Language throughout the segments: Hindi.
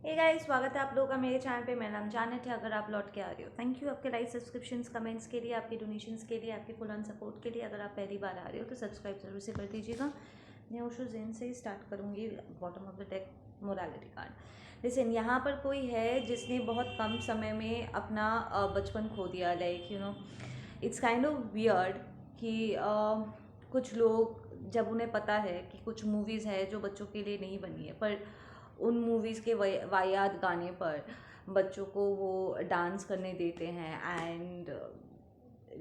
हे गाइस, स्वागत है आप लोगों का मेरे चैनल पे। मेरा नाम जानत है। अगर आप लौट के आ रहे हो, थैंक यू आपके लाइक, सब्सक्रिप्शंस, कमेंट्स के लिए, आपके डोनेशंस के लिए, आपके फुल ऑन सपोर्ट के लिए। अगर आप पहली बार आ रहे हो तो सब्सक्राइब जरूर से कर दीजिएगा। मैं ओशो जैन से ही स्टार्ट करूँगी। Bottom of the deck, morality card. Listen, यहाँ पर कोई है जिसने बहुत कम समय में अपना बचपन खो दिया। Like it's kind of weird कि कुछ लोग, जब उन्हें पता है कि कुछ मूवीज़ है जो बच्चों के लिए नहीं बनी है, पर उन मूवीज़ के वाहियात गाने पर बच्चों को वो डांस करने देते हैं। And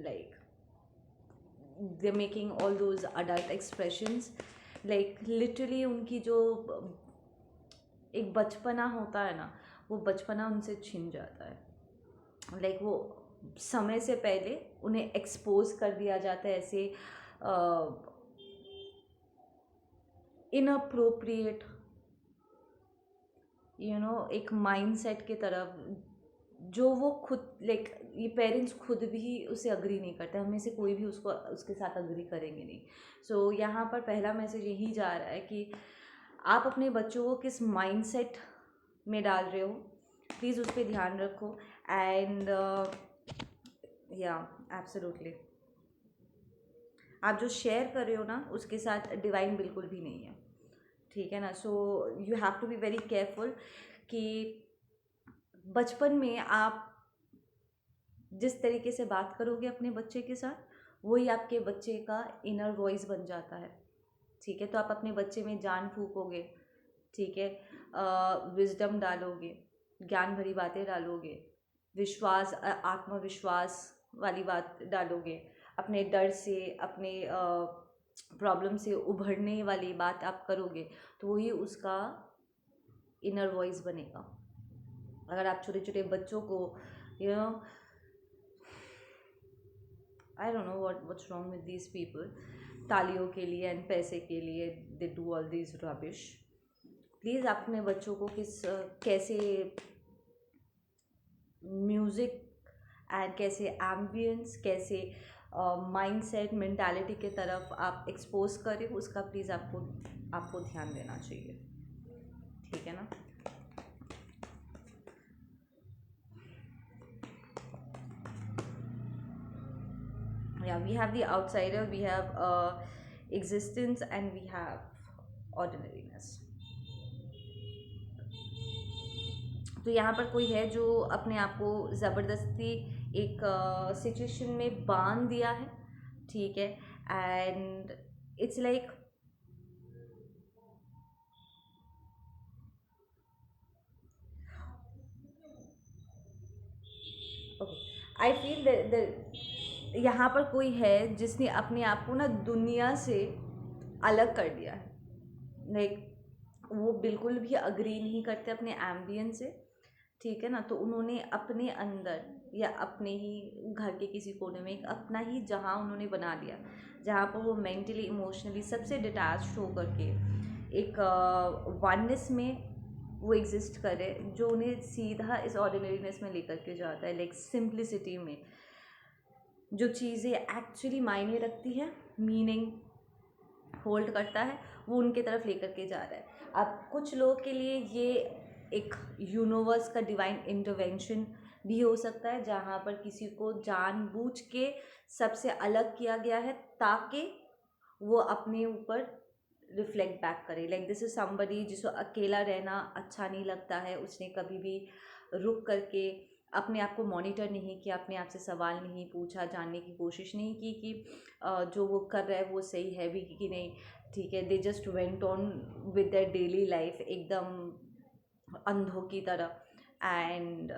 like they making all those adult expressions. Like literally उनकी जो एक बचपना होता है ना, वो बचपना उनसे छिन जाता है। लाइक वो समय से पहले उन्हें एक्सपोज कर दिया जाता है ऐसे इनअप्रोप्रिएट एक माइंडसेट के तरफ, जो वो खुद लाइक ये पेरेंट्स खुद भी उसे अग्री नहीं करते। हमें से कोई भी उसको उसके साथ अग्री करेंगे नहीं। सो यहाँ पर पहला मैसेज यही जा रहा है कि आप अपने बच्चों को किस माइंडसेट में डाल रहे हो, प्लीज़ उस पर ध्यान रखो। एंड या एब्सोल्युटली आप जो शेयर कर रहे हो ना, उसके साथ डिवाइन बिल्कुल भी नहीं है, ठीक है ना। So you have to be very careful कि बचपन में आप जिस तरीके से बात करोगे अपने बच्चे के साथ, वही आपके बच्चे का इनर वॉइस बन जाता है, ठीक है। तो आप अपने बच्चे में जान फूकोगे, ठीक है, विजडम डालोगे, ज्ञान भरी बातें डालोगे, विश्वास, आत्मविश्वास वाली बात डालोगे, अपने डर से, अपने प्रॉब्लम से उभरने वाली बात आप करोगे, तो वही उसका इनर वॉइस बनेगा। अगर आप छोटे छोटे बच्चों को you know I don't know what's wrong with these people, तालियों के लिए एंड पैसे के लिए they do all this rubbish. Please आप अपने बच्चों को कैसे म्यूज़िक एंड कैसे एम्बियंस, कैसे माइंडसेट, मेंटालिटी के तरफ आप एक्सपोज करें, उसका प्लीज़ आपको ध्यान देना चाहिए, ठीक है ना। Yeah, we have the outsider, we have existence, and we have ordinariness. तो यहाँ पर कोई है जो अपने आप को ज़बरदस्ती एक सिचुएशन में बांध दिया है, ठीक है। And it's like okay, I feel यहाँ पर कोई है जिसने अपने आप को ना दुनिया से अलग कर दिया है। लाइक वो बिल्कुल भी अग्री नहीं करते अपने एम्बियन से, ठीक है ना। तो उन्होंने अपने अंदर या अपने ही घर के किसी कोने में एक अपना ही जहाँ उन्होंने बना लिया, जहाँ पर वो मेंटली, इमोशनली सबसे डिटैच होकर के एक वननेस में वो एग्जिस्ट करे, जो उन्हें सीधा इस ऑर्डिनरीनेस में लेकर के जाता है। लाइक सिंप्लिसिटी में जो चीज़ें एक्चुअली मायने रखती है, मीनिंग होल्ड करता है, वो उनके तरफ लेकर के जा रहा है। अब कुछ लोगों के लिए ये एक यूनिवर्स का डिवाइन इंटरवेंशन भी हो सकता है, जहाँ पर किसी को जानबूझ के सबसे अलग किया गया है ताकि वो अपने ऊपर रिफ्लेक्ट बैक करे। लाइक दिस इज समबडी जिसको अकेला रहना अच्छा नहीं लगता है, उसने कभी भी रुक करके अपने आप को मॉनिटर नहीं किया, अपने आप से सवाल नहीं पूछा, जानने की कोशिश नहीं की कि जो वो कर रहा है वो सही है भी कि नहीं, ठीक है। They just went on with their daily life एकदम अंधों की तरह। And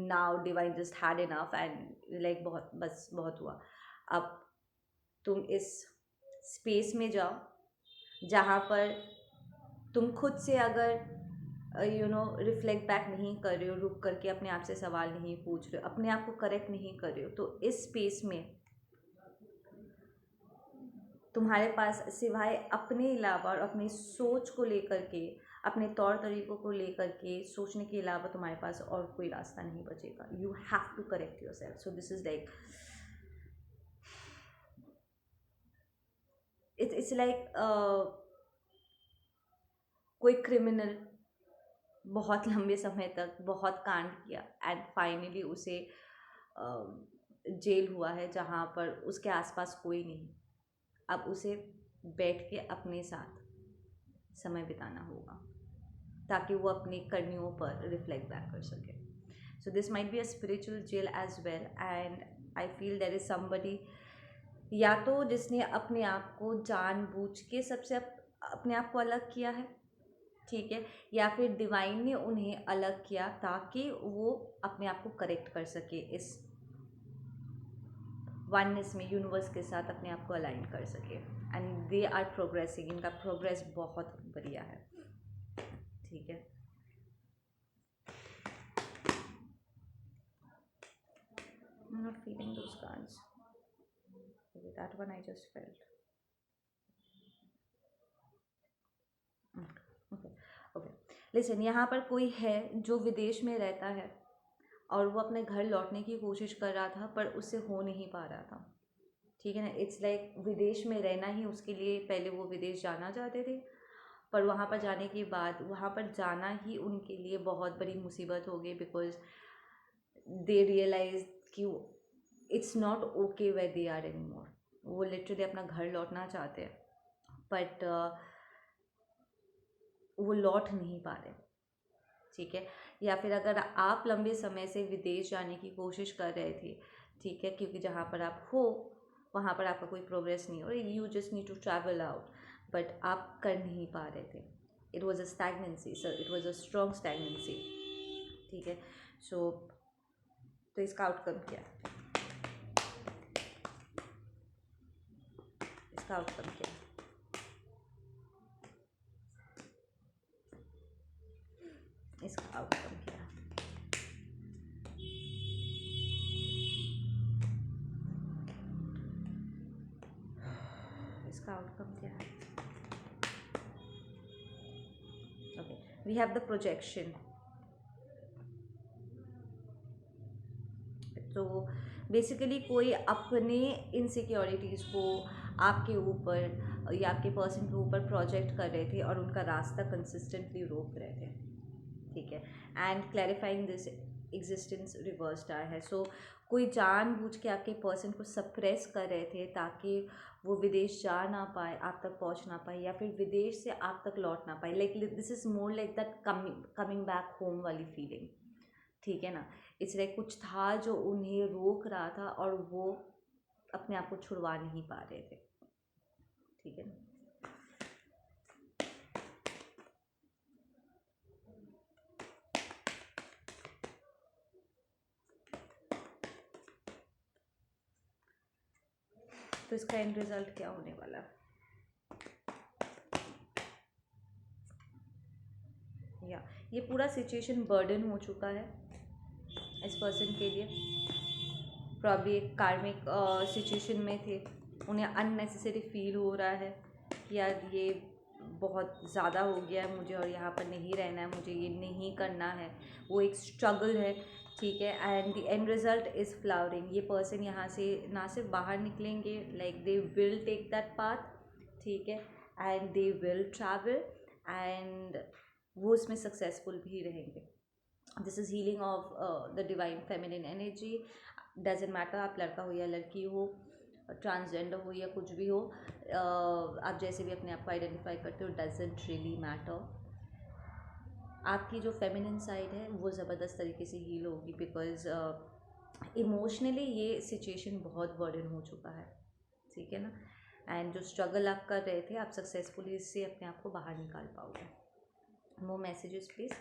now divine just had enough and like बहुत, बस बहुत हुआ। अब तुम इस स्पेस में जाओ जहाँ पर तुम खुद से अगर रिफ्लेक्ट बैक नहीं कर रहे हो, रुक करके अपने आप से सवाल नहीं पूछ रहे हो, अपने आप को करेक्ट नहीं कर रहे हो, तो इस स्पेस में तुम्हारे पास सिवाय अपने अलावा और अपनी सोच को लेकर के, अपने तौर तरीक़ों को लेकर के सोचने के अलावा तुम्हारे पास और कोई रास्ता नहीं बचेगा। You have to correct yourself. So this is like it's like कोई क्रिमिनल बहुत लंबे समय तक बहुत कांड किया एंड फाइनली उसे जेल हुआ है जहाँ पर उसके आसपास कोई नहीं। अब उसे बैठ के अपने साथ समय बिताना होगा ताकि वो अपनी करनियों पर रिफ्लेक्ट बैक कर सके। So this might be a spiritual jail as well and I feel there is somebody, या तो जिसने अपने आप को जानबूझ के सबसे अपने आप को अलग किया है, ठीक है, या फिर डिवाइन ने उन्हें अलग किया ताकि वो अपने आप को करेक्ट कर सके, इस वननेस में यूनिवर्स के साथ अपने आप को अलाइन कर सके। एंड दे आर प्रोग्रेसिंग, इनका प्रोग्रेस बहुत बढ़िया है, ठीक है। I'm not feeling those cards. Okay, that one I just felt. Okay okay, listen, यहाँ पर कोई है जो विदेश में रहता है और वो अपने घर लौटने की कोशिश कर रहा था पर उससे हो नहीं पा रहा था, ठीक है ना। इट्स लाइक विदेश में रहना ही उसके लिए, पहले वो विदेश जाना चाहते थे पर वहाँ पर जाने के बाद वहाँ पर जाना ही उनके लिए बहुत बड़ी मुसीबत हो गई, बिकॉज दे रियलाइज कि it's not okay way they are anymore. वो लिटरली अपना घर लौटना चाहते हैं बट वो लौट नहीं पा रहे, ठीक है। या फिर अगर आप लंबे समय से विदेश जाने की कोशिश कर रहे थे, ठीक है, क्योंकि जहाँ पर आप हो वहाँ पर आपका कोई प्रोग्रेस नहीं हो रहा, you just need to travel out, but आप कर नहीं पा रहे थे। It was a stagnancy sir, it was a strong stagnancy, ठीक है। सो तो इसका आउटकम क्या है, इसका आउटकम क्या है? इसका आउटकम क्या है? इसका आउटकम क्या है? Okay, we have the projection. तो बेसिकली कोई अपने इनसिक्योरिटीज़ को आपके ऊपर या आपके पर्सन के ऊपर प्रोजेक्ट कर रहे थे और उनका रास्ता कंसिस्टेंटली रोक रहे थे, ठीक है। And clarifying this existence reverse star है। सो कोई जानबूझ के आपके पर्सन को सप्रेस कर रहे थे ताकि वो विदेश जा ना पाए, आप तक पहुंच ना पाए, या फिर विदेश से आप तक लौट ना पाए। Like this is more like that coming back home वाली फीलिंग, ठीक है ना। इसलिए कुछ था जो उन्हें रोक रहा था और वो अपने आप को छुड़वा नहीं पा रहे थे, ठीक है ना। तो इसका एंड रिजल्ट क्या होने वाला है? या ये पूरा सिचुएशन बर्डन हो चुका है इस पर्सन के लिए, प्रॉब्ली एक कार्मिक सिचुएशन में थे, उन्हें अननेसेसरी फील हो रहा है कि यार ये बहुत ज़्यादा हो गया है मुझे और यहाँ पर नहीं रहना है, मुझे ये नहीं करना है, वो एक स्ट्रगल है, ठीक है। And the end result is flowering. ये पर्सन यहाँ से ना सिर्फ बाहर निकलेंगे, like they will take that path, ठीक है, and they will travel and वो उसमें सक्सेसफुल भी रहेंगे। This is healing of the divine feminine energy. Doesn't matter आप लड़का हो या लड़की हो, ट्रांसजेंडर हो या कुछ भी हो, आप जैसे भी अपने आप को आइडेंटिफाई करते हो, डजेंट रियली मैटर। आपकी जो फेमिनिन साइड है वो ज़बरदस्त तरीके से हील होगी, बिकॉज इमोशनली ये सिचुएशन बहुत बर्डन हो चुका है, ठीक है ना। एंड जो स्ट्रगल आप कर रहे थे, आप सक्सेसफुली इससे अपने आप को बाहर निकाल पाओगे। More messages please.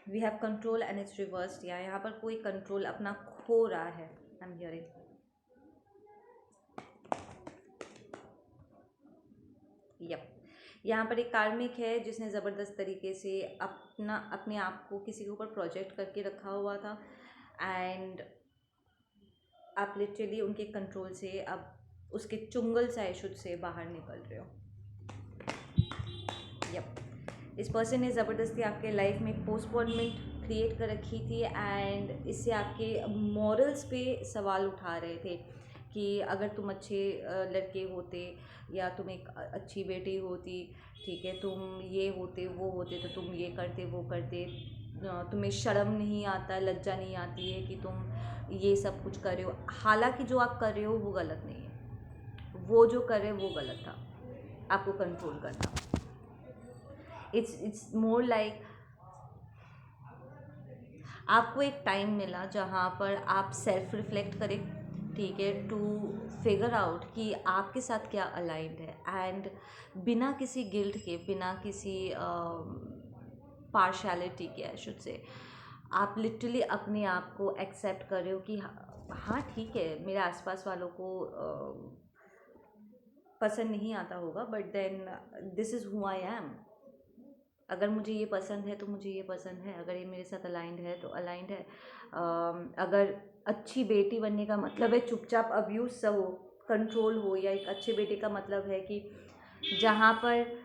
We have control and it's reversed. या यहाँ पर कोई कंट्रोल अपना खो रहा है, आई एम हियरिंग। यप, यहाँ पर एक कार्मिक है जिसने ज़बरदस्त तरीके से अपने आप को किसी के ऊपर प्रोजेक्ट करके रखा हुआ था एंड आप लिटरली उनके कंट्रोल से अब उसके चुंगल साइशुद से बाहर निकल रहे हो। यप, इस पर्सन ने ज़बरदस्ती आपके लाइफ में पोस्टपोनमेंट क्रिएट कर रखी थी एंड इससे आपके मॉरल्स पे सवाल उठा रहे थे कि अगर तुम अच्छे लड़के होते या तुम एक अच्छी बेटी होती, ठीक है, तुम ये होते वो होते तो तुम ये करते वो करते, तुम्हें शर्म नहीं आता, लज्जा नहीं आती है कि तुम ये सब कुछ कर रहे हो। हालांकि जो आप कर रहे हो वो गलत नहीं है, वो जो कर रहे वो गलत था, आपको कंट्रोल करना। इट्स मोर लाइक आपको एक टाइम मिला जहाँ पर आप सेल्फ रिफ्लेक्ट करें, ठीक है, टू फिगर आउट कि आपके साथ क्या अलाइंड है, एंड बिना किसी गिल्ट के, बिना किसी पार्शलिटी के, आई शुड से, आप लिटरली अपने आप को एक्सेप्ट कर रहे हो कि हाँ ठीक है, मेरे आसपास वालों को पसंद नहीं आता होगा, but then this is who I am. अगर मुझे ये पसंद है तो मुझे ये पसंद है, अगर ये मेरे साथ अलाइंड है तो अलाइंड है। अगर अच्छी बेटी बनने का मतलब है चुपचाप अब्यूज़ सा हो, कंट्रोल हो, या एक अच्छे बेटे का मतलब है कि जहाँ पर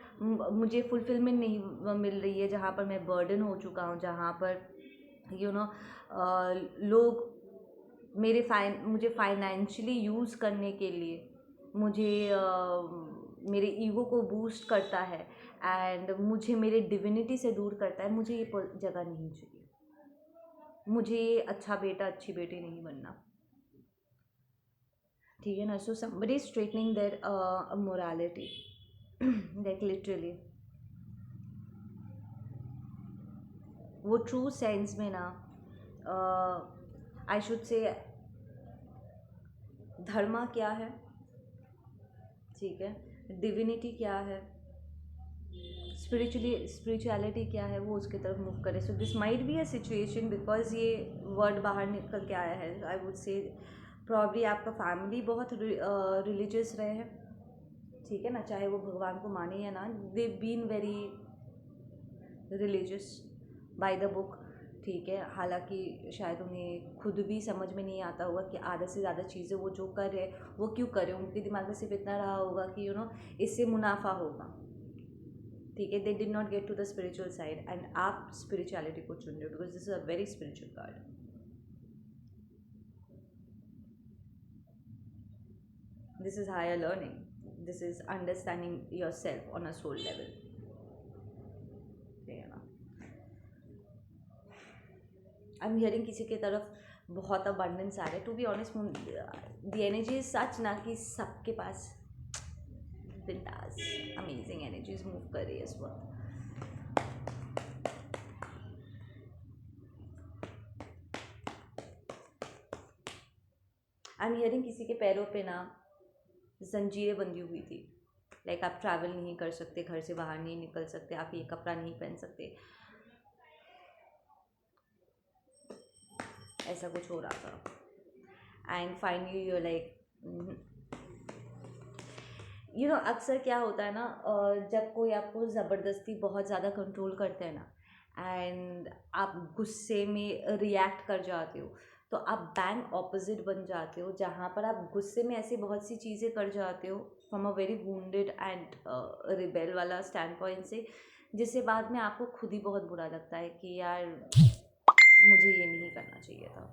मुझे फुलफिलमेंट नहीं मिल रही है, जहाँ पर मैं बर्डन हो चुका हूँ, जहाँ पर लोग मुझे फाइनेंशियली यूज़ करने के लिए मुझे मेरे ईगो को बूस्ट करता है एंड मुझे मेरे डिविनिटी से दूर करता है, मुझे ये जगह नहीं चाहिए। मुझे ये अच्छा बेटा अच्छी बेटी नहीं बनना, ठीक है ना। So somebody straightening their morality, like literally वो ट्रू सेंस में ना, आई शुड से धर्मा क्या है, ठीक है, डिविनिटी क्या है, स्पिरिचुअलिटी क्या है, वो उसकी तरफ मूव करे। सो this might be a situation, because ये वर्ड बाहर निकल के आया है, आई वुड से प्रॉब्ली आपका फैमिली बहुत रिलीजियस रहे हैं, ठीक है ना, चाहे वो भगवान को माने या ना, they been very religious by the book, ठीक है। हालांकि शायद उन्हें खुद भी समझ में नहीं आता होगा कि आधे से ज़्यादा चीज़ें वो जो कर रहे वो क्यों कर रहे, उनके दिमाग में सिर्फ इतना रहा होगा कि इससे मुनाफा होगा, ठीक है। They did not get to the spiritual side, and आप स्पिरिचुअलिटी को चुन रहे हो because this is a very spiritual card. This is higher learning, this is understanding yourself on a soul level, ठीक है ना। आई एम हियरिंग किसी की तरफ बहुत अबंडेंस आ रहा है, to be honest the energy is such ना कि सबके पास बिंदास अमेजिंग एनर्जीज मूव कर रही है इस वक्त। आई एम हियरिंग किसी के पैरों पे ना जंजीरें बंधी हुई थी, लाइक आप ट्रैवल नहीं कर सकते, घर से बाहर नहीं निकल सकते, आप ये कपड़ा नहीं पहन सकते, ऐसा कुछ हो रहा था। एंड फाइनली यू लाइक अक्सर क्या होता है ना, जब कोई आपको ज़बरदस्ती बहुत ज़्यादा कंट्रोल करते हैं ना एंड आप गुस्से में रिएक्ट कर जाते हो, तो आप बैंग ऑपोजिट बन जाते हो, जहाँ पर आप गुस्से में ऐसी बहुत सी चीज़ें कर जाते हो from a very wounded and rebel वाला स्टैंड पॉइंट से, जिससे बाद में आपको खुद ही बहुत बुरा लगता है कि यार मुझे ये नहीं करना चाहिए था,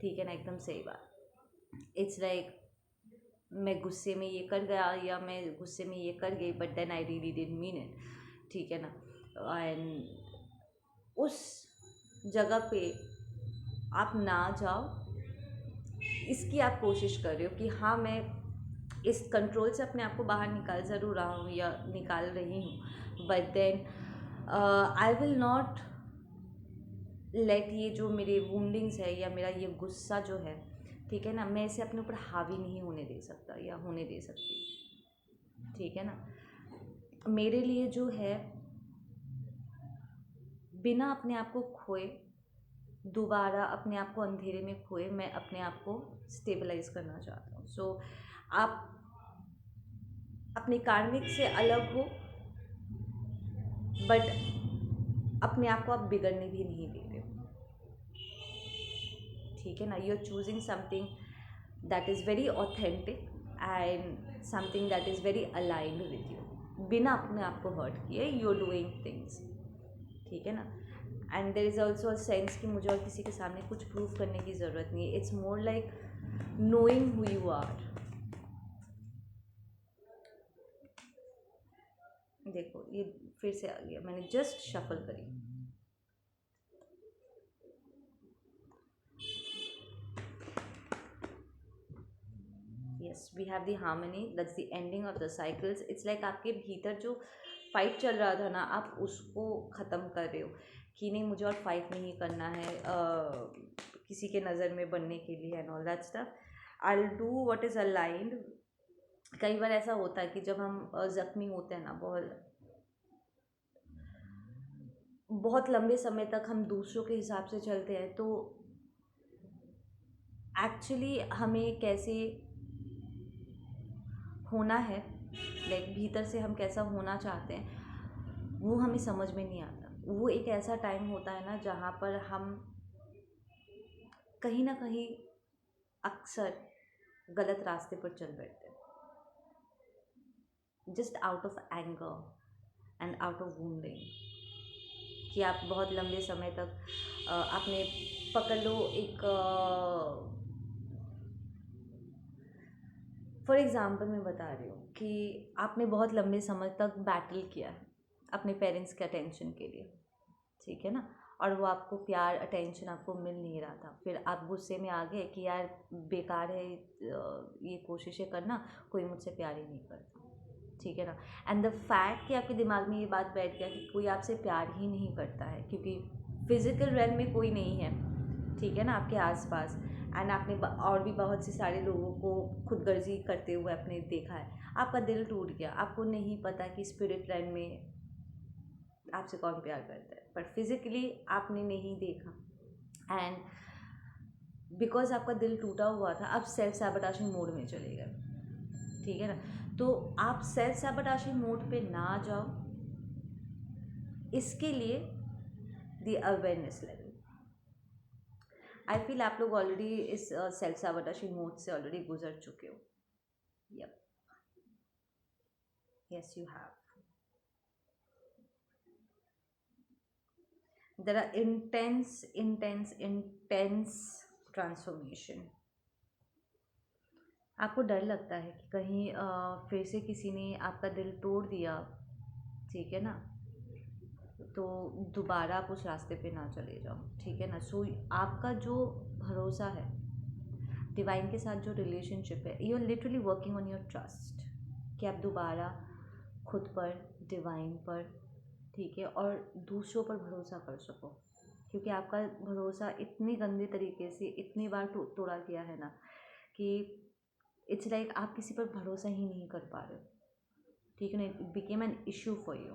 ठीक है ना, एकदम सही बात। इट्स लाइक मैं गुस्से में ये कर गया या मैं गुस्से में ये कर गई, but then I really didn't mean it, ठीक है ना। एंड उस जगह पे आप ना जाओ, इसकी आप कोशिश कर रहे हो कि हाँ मैं इस कंट्रोल से अपने आप को बाहर निकाल ज़रूर रहा हूँ या निकाल रही हूँ, but then I will not let ये जो मेरे वुंडिंग्स है या मेरा ये गुस्सा जो है, ठीक है ना, मैं इसे अपने ऊपर हावी नहीं होने दे सकता या होने दे सकती, ठीक है ना। मेरे लिए जो है बिना अपने आप को खोए, दोबारा अपने आप को अंधेरे में खोए, मैं अपने आप को स्टेबलाइज करना चाहता हूँ। सो आप अपने कार्मिक से अलग हो, बट अपने आप को आप बिगड़ने भी नहीं दे रहे हो, ठीक है ना। You are choosing something that is very authentic and something that is very aligned with you, बिना अपने आप को हर्ट किए यू आर डूइंग थिंग्स, ठीक है ना। And there is also a sense कि मुझे और किसी के सामने कुछ प्रूव करने की ज़रूरत नहीं है। It's more like knowing who you are. देखो ये फिर से आ गया, मैंने जस्ट शफल करी. Yes, we have the harmony, that's the ending of the cycles. It's like आपके भीतर जो फाइट चल रहा था ना, आप उसको ख़त्म कर रहे हो कि नहीं मुझे और फाइट नहीं करना है किसी के नज़र में बनने के लिए and all that stuff. I will do what is aligned. कई बार ऐसा होता है कि जब हम ज़ख्मी होते हैं ना, बहुत लंबे समय तक हम दूसरों के हिसाब से चलते हैं, तो एक्चुअली हमें कैसे होना है, लाइक भीतर से हम कैसा होना चाहते हैं, वो हमें समझ में नहीं आता. वो एक ऐसा टाइम होता है ना जहाँ पर हम कहीं ना कहीं अक्सर गलत रास्ते पर चल बैठते हैं, just out of anger and out of wounding. कि आप बहुत लंबे समय तक आपने पकड़ लो एक फॉर एग्ज़ाम्पल मैं बता रही हूँ कि आपने बहुत लंबे समय तक बैटल किया है अपने पेरेंट्स के अटेंशन के लिए, ठीक है ना, और वो आपको प्यार अटेंशन आपको मिल नहीं रहा था. फिर आप गुस्से में आ गए कि यार बेकार है ये कोशिशें करना, कोई मुझसे प्यार ही नहीं करता, ठीक है ना. एंड द फैक्ट कि आपके दिमाग में ये बात बैठ गया कि कोई आपसे प्यार ही नहीं करता है क्योंकि फिज़िकल रेल में कोई नहीं है, ठीक है ना, आपके आसपास. एंड आपने और भी बहुत से सारे लोगों को खुदगर्जी करते हुए आपने देखा है. आपका दिल टूट गया. आपको नहीं पता कि स्पिरिट रेल में आपसे कौन प्यार करता है, पर फिज़िकली आपने नहीं देखा. एंड बिकॉज आपका दिल टूटा हुआ था, आप सेल्फ सैबोटाजिंग मोड में चले गए, ठीक है ना. तो आप सेल्फ सैबोटाजिंग मोड पे ना जाओ, इसके लिए the awareness level. I feel आप लोग ऑलरेडी इस सेल्फ सैबोटाजिंग मोड से ऑलरेडी गुजर चुके हो. Yup, yes you have. There are intense transformation. आपको डर लगता है कि कहीं फिर से किसी ने आपका दिल तोड़ दिया, ठीक है ना, तो दोबारा आप उस रास्ते पे ना चले जाओ, ठीक है ना. सो आपका जो भरोसा है डिवाइन के साथ, जो रिलेशनशिप है, you are literally working on your trust कि आप दोबारा खुद पर, डिवाइन पर, ठीक है, और दूसरों पर भरोसा कर सको. क्योंकि आपका भरोसा इतने गंदे तरीके से इतनी बार तोड़ा गया है ना कि इट्स लाइक आप किसी पर भरोसा ही नहीं कर पा रहे हो, ठीक है ना. It became an issue for you.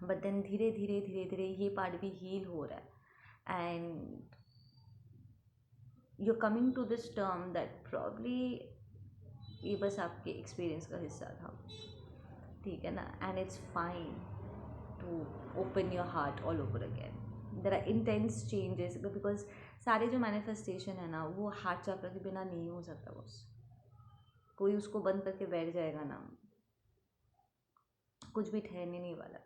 But then धीरे धीरे धीरे धीरे ये पार्ट भी हील हो रहा है. And you coming to this term that probably ये बस आपके एक्सपीरियंस का हिस्सा था, ठीक है ना. And it's fine to open your heart all over again. There are intense changes because सारे जो मैनिफेस्टेशन है ना, वो हार्ट चक्र के बिना नहीं हो सकता. बस कोई उसको बंद करके बैठ जाएगा ना, कुछ भी ठहरने नहीं वाला.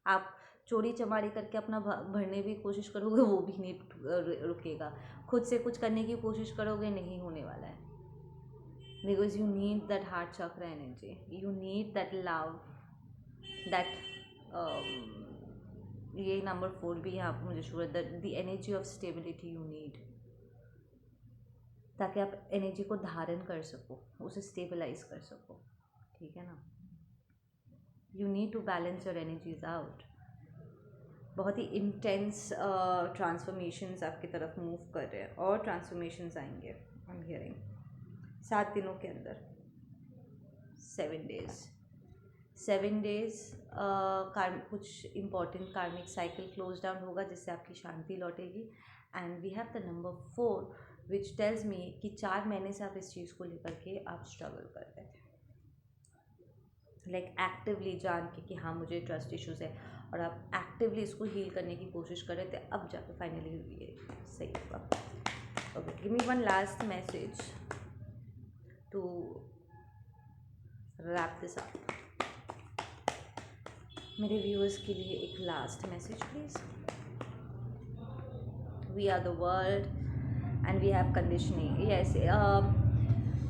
आप चोरी चमारी करके अपना भरने की कोशिश करोगे, वो भी नहीं रुकेगा. खुद से कुछ करने की कोशिश करोगे, नहीं होने वाला है. Because you need that heart chakra energy, you need that love, that ये नंबर 4 भी यहाँ पर मुझे sure, that the energy of stability you need, ताकि आप एनर्जी को धारण कर सको, उसे स्टेबलाइज कर सको, ठीक है ना. You need to balance your energies out. बहुत ही इंटेंस ट्रांसफॉर्मेशंस आपकी तरफ मूव कर रहे हैं, और ट्रांसफॉर्मेशंस आएंगे. आई एम हियरिंग 7 दिनों के अंदर, 7 डेज कुछ इम्पॉर्टेंट कार्मिक साइकिल क्लोज डाउन होगा, जिससे आपकी शांति लौटेगी. And we have the number 4 which tells me कि 4 महीने से आप इस चीज़ को लेकर के आप स्ट्रगल कर रहे थे, लाइक एक्टिवली जान के कि हाँ मुझे ट्रस्ट इश्यूज़ है, और आप एक्टिवली इसको हील करने की कोशिश कर रहे थे. अब जाके फाइनली ये सही होगा. Okay, give me one last message to wrap this up. मेरे व्यूअर्स के लिए एक last message please. We are the world and we have conditioning. Yes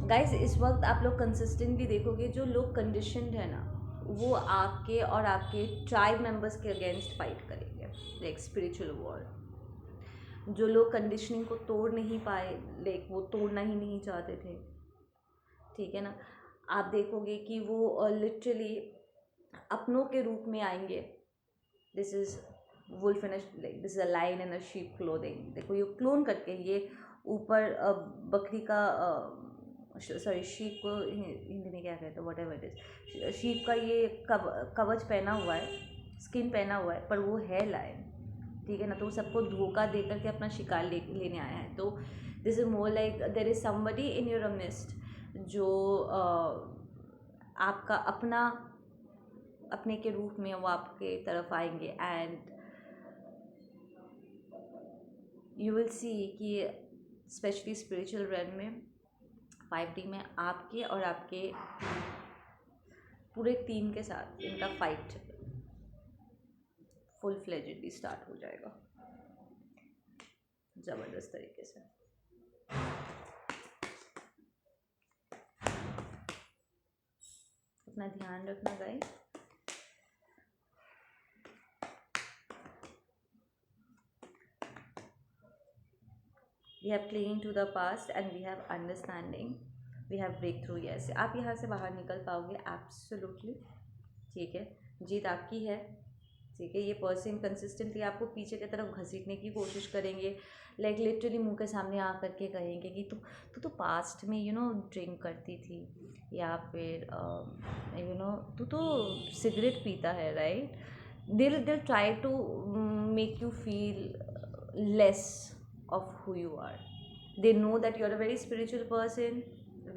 guys, इस वक्त आप लोग कंसिस्टेंटली देखोगे जो लोग कंडीशनड है ना, वो आपके और आपके ट्राइब मेंबर्स के अगेंस्ट फाइट करेंगे, लाइक स्पिरिचुअल वॉर। जो लोग कंडीशनिंग को तोड़ नहीं पाए, लाइक वो तोड़ना ही नहीं चाहते थे, ठीक है ना, आप देखोगे कि वो लिटरली अपनों के रूप में आएंगे। This is wolf in like this is a line in a sheep clothing. देखो ये क्लोन करके, ये ऊपर बकरी का सॉरी शीप को हिंदी में क्या कहते हैं, what ever it is, sheep का ये कवच पहना हुआ है, स्किन पहना हुआ है, पर वो है लायन, ठीक है ना। तो वो सबको धोखा दे करके अपना शिकार लेने आया है। तो this is more like there is somebody in your mist जो आपका अपने के रूप में वो आपके तरफ आएंगे, एंड यू विल सी कि स्पेशली स्पिरिचुअल रेल्म में 5D में आपके और आपके पूरे टीम के साथ इनका फाइट फुल फ्लेजेडली स्टार्ट हो जाएगा, ज़बरदस्त तरीके से। अपना ध्यान रखना guys. We have clinging to the past and we have understanding, we have breakthrough। yes, आप यहाँ से बाहर निकल पाओगे, एब्सोल्युटली, ठीक है, जीत आपकी है, ठीक है। ये पर्सन कंसिस्टेंटली आपको पीछे की तरफ घसीटने की कोशिश करेंगे, लाइक लिटरली मुंह के सामने आ करके कहेंगे कि तू तो पास्ट में ड्रिंक करती थी, या फिर तू तो सिगरेट पीता है, right. They'll try to make you feel less of who you are। they know that you're a very spiritual person,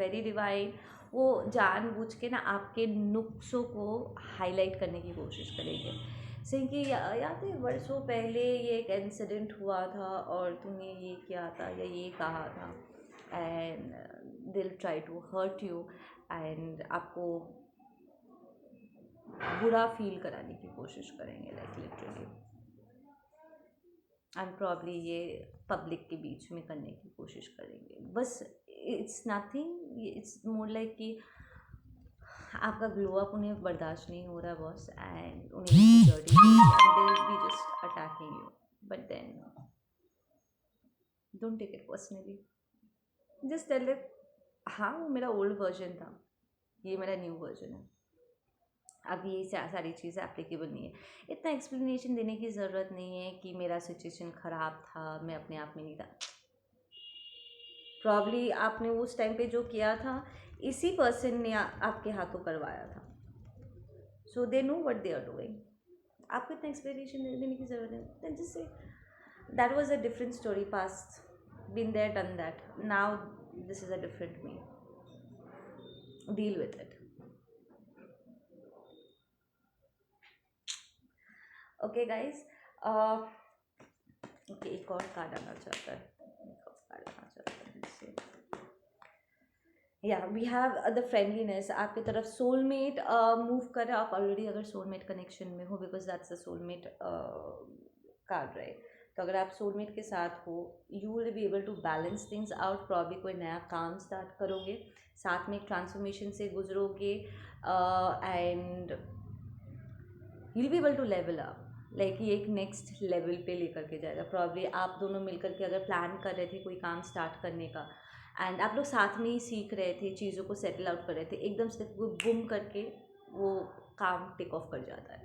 very divine। वो जानबूझ के ना आपके नुक्सों को हाईलाइट करने की कोशिश करेंगे, सही कि याद है वर्षों पहले ये एक इंसिडेंट हुआ था और तूने ये किया था या ये कहा था, and they'll try to hurt you, and आपको बुरा फील कराने की कोशिश करेंगे, लाइक लिटरली, एंड प्रॉब्ली ये पब्लिक के बीच में करने की कोशिश करेंगे। बस it's nothing, it's more like कि आपका ग्लो अप उन्हें बर्दाश्त नहीं हो रहा बॉस, एंड उन्हें security they will be just attacking you, but then don't take it personally, just tell it हाँ वो मेरा ओल्ड वर्जन था, ये मेरा न्यू वर्जन है, अब ये सारी चीज़ें एप्लीकेबल नहीं है। इतना एक्सप्लेनेशन देने की ज़रूरत नहीं है कि मेरा सिचुएशन ख़राब था, मैं अपने आप में नहीं था। प्रॉब्ली आपने उस टाइम पे जो किया था इसी पर्सन ने आपके हाथों करवाया था, so they know what they are doing. आपको इतना एक्सप्लेनेशन देने की ज़रूरत है, then just say that was a different story, past, been there done that, now this is a different me, deal with it. Okay guys, okay एक और कार्ड आना चाहता है, या वी हैव द फ्रेंडलीनेस। आपकी तरफ सोलमेट मूव कर रहा है, आप ऑलरेडी अगर सोलमेट कनेक्शन में हो, because that's the soulmate card, right. तो अगर आप सोलमेट के साथ हो, you will be able to balance things out, probably कोई नया काम स्टार्ट करोगे, साथ में एक ट्रांसफॉर्मेशन से गुजरोगे, and you will be able to level up, like ये एक नेक्स्ट लेवल पे लेकर के जाएगा। प्रॉब्ली आप दोनों मिलकर के अगर प्लान कर रहे थे कोई काम स्टार्ट करने का, एंड आप लोग साथ में ही सीख रहे थे, चीज़ों को सेटल आउट कर रहे थे, एकदम से वो बुम करके वो काम टेक ऑफ कर जाता है,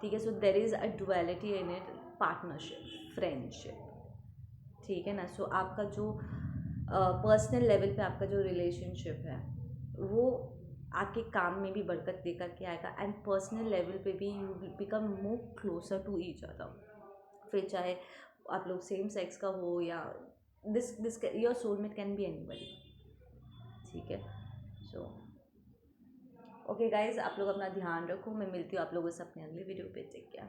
ठीक है। So there is a duality in it, partnership, friendship, ठीक है ना। सो आपका जो पर्सनल लेवल पे आपका जो रिलेशनशिप है वो आपके काम में भी बरकत देकर के आएगा, एंड पर्सनल लेवल पे भी you become more closer to each other. फिर चाहे आप लोग सेम सेक्स का हो या this your soulmate can be anybody, ठीक है। सो ओके गाइज, आप लोग अपना ध्यान रखो, मैं मिलती हूँ आप लोगों से अपने अगले वीडियो पे, टेक केयर।